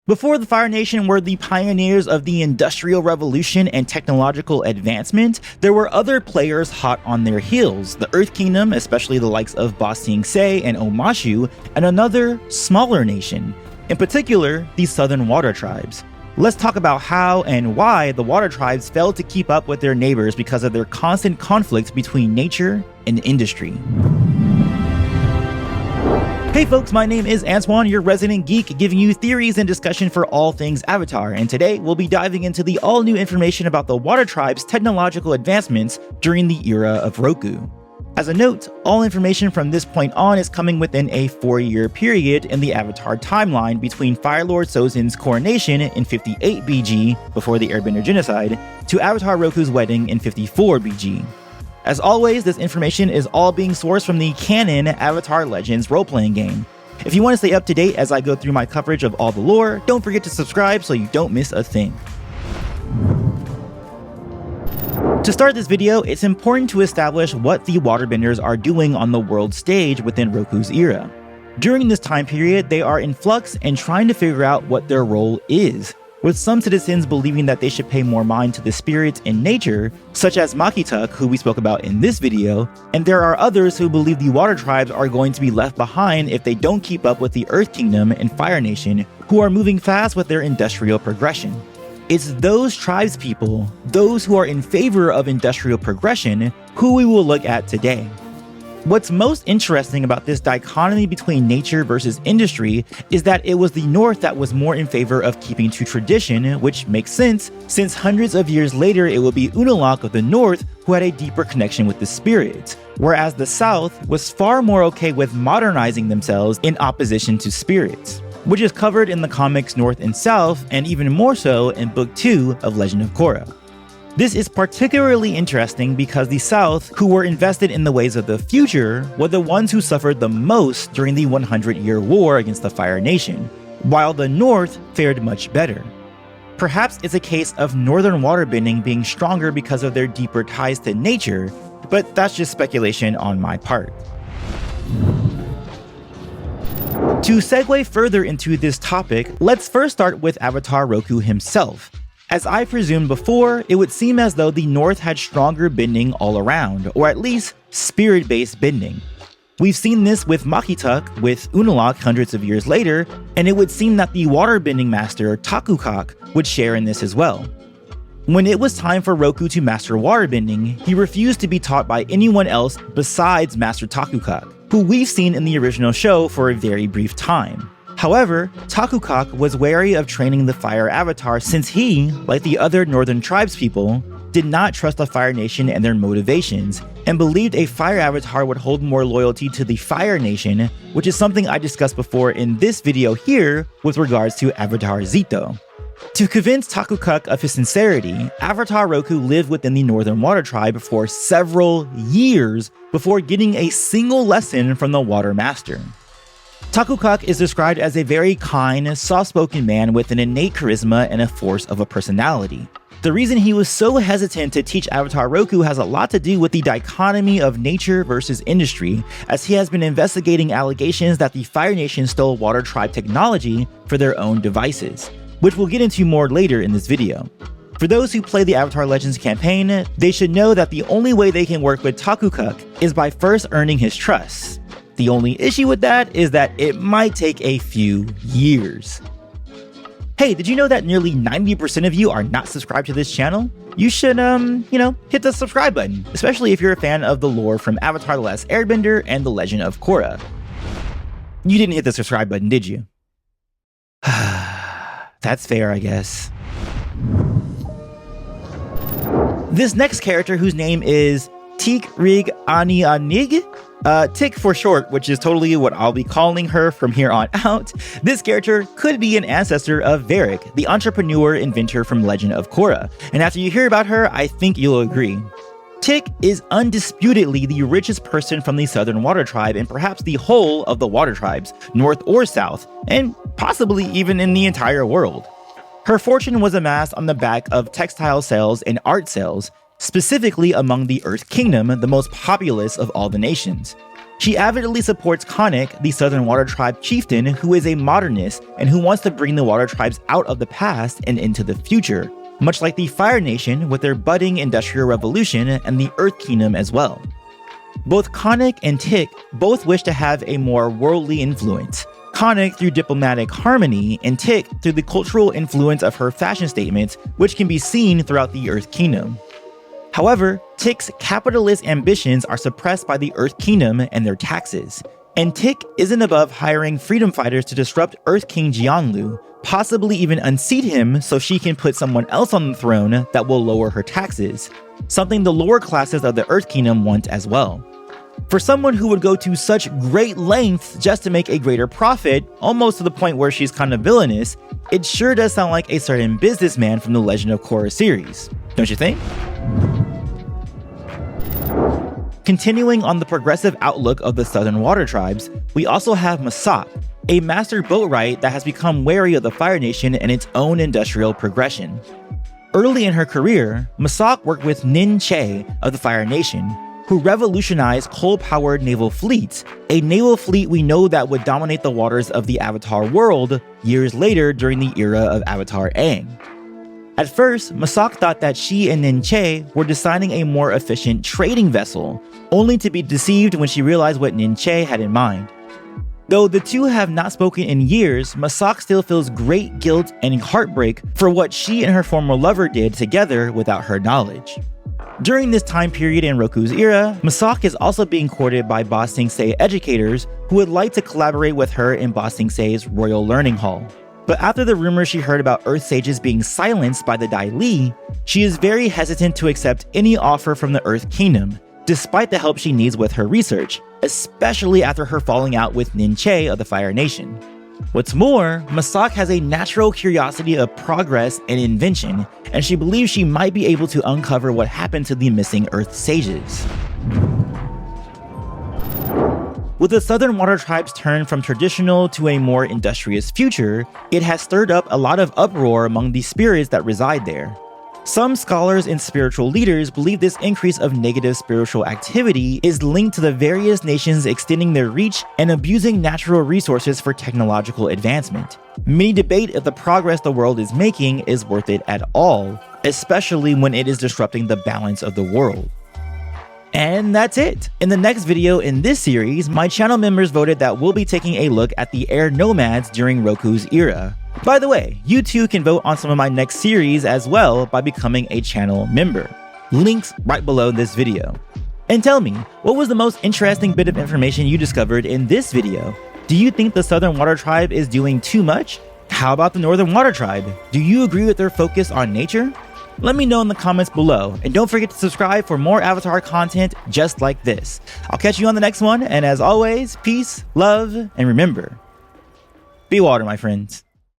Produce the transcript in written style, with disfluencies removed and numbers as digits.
Before the Fire Nation were the pioneers of the Industrial Revolution and technological advancement, there were other players hot on their heels, the Earth Kingdom, especially the likes of Ba Sing Se and Omashu, and another, smaller nation, in particular, the Southern Water Tribes. Let's talk about how and why the Water Tribes failed to keep up with their neighbors because of their constant conflict between nature and industry. Hey folks, my name is Antoine, your resident geek, giving you theories and discussion for all things Avatar, and today we'll be diving into the all-new information about the Water Tribe's technological advancements during the era of Roku. As a note, all information from this point on is coming within a 4-year period in the Avatar timeline between Fire Lord Sozin's coronation in 58 BG, before the Airbender genocide, to Avatar Roku's wedding in 54 BG. As always, this information is all being sourced from the canon Avatar Legends role-playing game. If you want to stay up to date as I go through my coverage of all the lore, don't forget to subscribe so you don't miss a thing. To start this video, it's important to establish what the Waterbenders are doing on the world stage within Roku's era. During this time period, they are in flux and trying to figure out what their role is, with some citizens believing that they should pay more mind to the spirits in nature, such as Taqukaq, who we spoke about in this video, and there are others who believe the Water Tribes are going to be left behind if they don't keep up with the Earth Kingdom and Fire Nation, who are moving fast with their industrial progression. It's those tribespeople, those who are in favor of industrial progression, who we will look at today. What's most interesting about this dichotomy between nature versus industry is that it was the North that was more in favor of keeping to tradition, which makes sense, since hundreds of years later it would be Unalaq of the North who had a deeper connection with the spirits, whereas the South was far more okay with modernizing themselves in opposition to spirits, which is covered in the comics North and South, and even more so in Book 2 of Legend of Korra. This is particularly interesting because the South, who were invested in the ways of the future, were the ones who suffered the most during the 100-year war against the Fire Nation, while the North fared much better. Perhaps it's a case of Northern waterbending being stronger because of their deeper ties to nature, but that's just speculation on my part. To segue further into this topic, let's first start with Avatar Roku himself. As I presumed before, it would seem as though the North had stronger bending all around, or at least spirit-based bending. We've seen this with Taqukaq with Unalaq hundreds of years later, and it would seem that the waterbending master Taqukaq would share in this as well. When it was time for Roku to master waterbending, he refused to be taught by anyone else besides Master Taqukaq, who we've seen in the original show for a very brief time. However, Taqukaq was wary of training the Fire Avatar since he, like the other Northern tribespeople, did not trust the Fire Nation and their motivations, and believed a Fire Avatar would hold more loyalty to the Fire Nation, which is something I discussed before in this video here with regards to Avatar Zito. To convince Taqukaq of his sincerity, Avatar Roku lived within the Northern Water Tribe for several years before getting a single lesson from the Water Master. Taqukaq is described as a very kind, soft-spoken man with an innate charisma and a force of a personality. The reason he was so hesitant to teach Avatar Roku has a lot to do with the dichotomy of nature versus industry, as he has been investigating allegations that the Fire Nation stole Water Tribe technology for their own devices, which we'll get into more later in this video. For those who play the Avatar Legends campaign, they should know that the only way they can work with Taqukaq is by first earning his trust. The only issue with that is that it might take a few years. Hey, did you know that nearly 90% of you are not subscribed to this channel? You should, hit the subscribe button, especially if you're a fan of the lore from Avatar: The Last Airbender and The Legend of Korra. You didn't hit the subscribe button, did you? That's fair, I guess. This next character, whose name is Tiqriganiannig, Tiq for short, which is totally what I'll be calling her from here on out. This character could be an ancestor of Varrick, the entrepreneur inventor from Legend of Korra, and after you hear about her, I think you'll agree. Tiq is undisputedly the richest person from the Southern Water Tribe and perhaps the whole of the Water Tribes, North or South, and possibly even in the entire world. Her fortune was amassed on the back of textile sales and art sales, specifically among the Earth Kingdom, the most populous of all the nations. She avidly supports Taqukaq, the Southern Water Tribe chieftain who is a modernist and who wants to bring the water tribes out of the past and into the future, much like the Fire Nation with their budding industrial revolution and the Earth Kingdom as well. Both Taqukaq and Tiq both wish to have a more worldly influence, Taqukaq through diplomatic harmony and Tiq through the cultural influence of her fashion statements, which can be seen throughout the Earth Kingdom. However, Tiq's capitalist ambitions are suppressed by the Earth Kingdom and their taxes, and Tiq isn't above hiring freedom fighters to disrupt Earth King Jianlu, possibly even unseat him so she can put someone else on the throne that will lower her taxes, something the lower classes of the Earth Kingdom want as well. For someone who would go to such great lengths just to make a greater profit, almost to the point where she's kind of villainous, it sure does sound like a certain businessman from the Legend of Korra series, don't you think? Continuing on the progressive outlook of the Southern Water Tribes, we also have Massak, a master boatwright that has become wary of the Fire Nation and its own industrial progression. Early in her career, Massak worked with Nin Che of the Fire Nation, who revolutionized coal-powered naval fleets, a naval fleet we know that would dominate the waters of the Avatar world years later during the era of Avatar Aang. At first, Massak thought that she and Nin Che were designing a more efficient trading vessel, only to be deceived when she realized what Nin Che had in mind. Though the two have not spoken in years, Massak still feels great guilt and heartbreak for what she and her former lover did together without her knowledge. During this time period in Roku's era, Massak is also being courted by Ba Sing Se educators who would like to collaborate with her in Ba Sing Se's Royal Learning Hall. But after the rumors she heard about Earth Sages being silenced by the Dai Li, she is very hesitant to accept any offer from the Earth Kingdom, despite the help she needs with her research, especially after her falling out with Nin Che of the Fire Nation. What's more, Massak has a natural curiosity of progress and invention, and she believes she might be able to uncover what happened to the missing Earth Sages. With the Southern Water Tribes turned from traditional to a more industrious future, it has stirred up a lot of uproar among the spirits that reside there. Some scholars and spiritual leaders believe this increase of negative spiritual activity is linked to the various nations extending their reach and abusing natural resources for technological advancement. Many debate if the progress the world is making is worth it at all, especially when it is disrupting the balance of the world. And that's it! In the next video in this series, my channel members voted that we'll be taking a look at the air nomads during Roku's era. By the way, you too can vote on some of my next series as well by becoming a channel member. Links right below this video. And tell me, what was the most interesting bit of information you discovered in this video? Do you think the Southern Water Tribe is doing too much? How about the Northern Water Tribe? Do you agree with their focus on nature? Let me know in the comments below, and don't forget to subscribe for more Avatar content just like this. I'll catch you on the next one, and as always, peace, love, and remember, be water, my friends.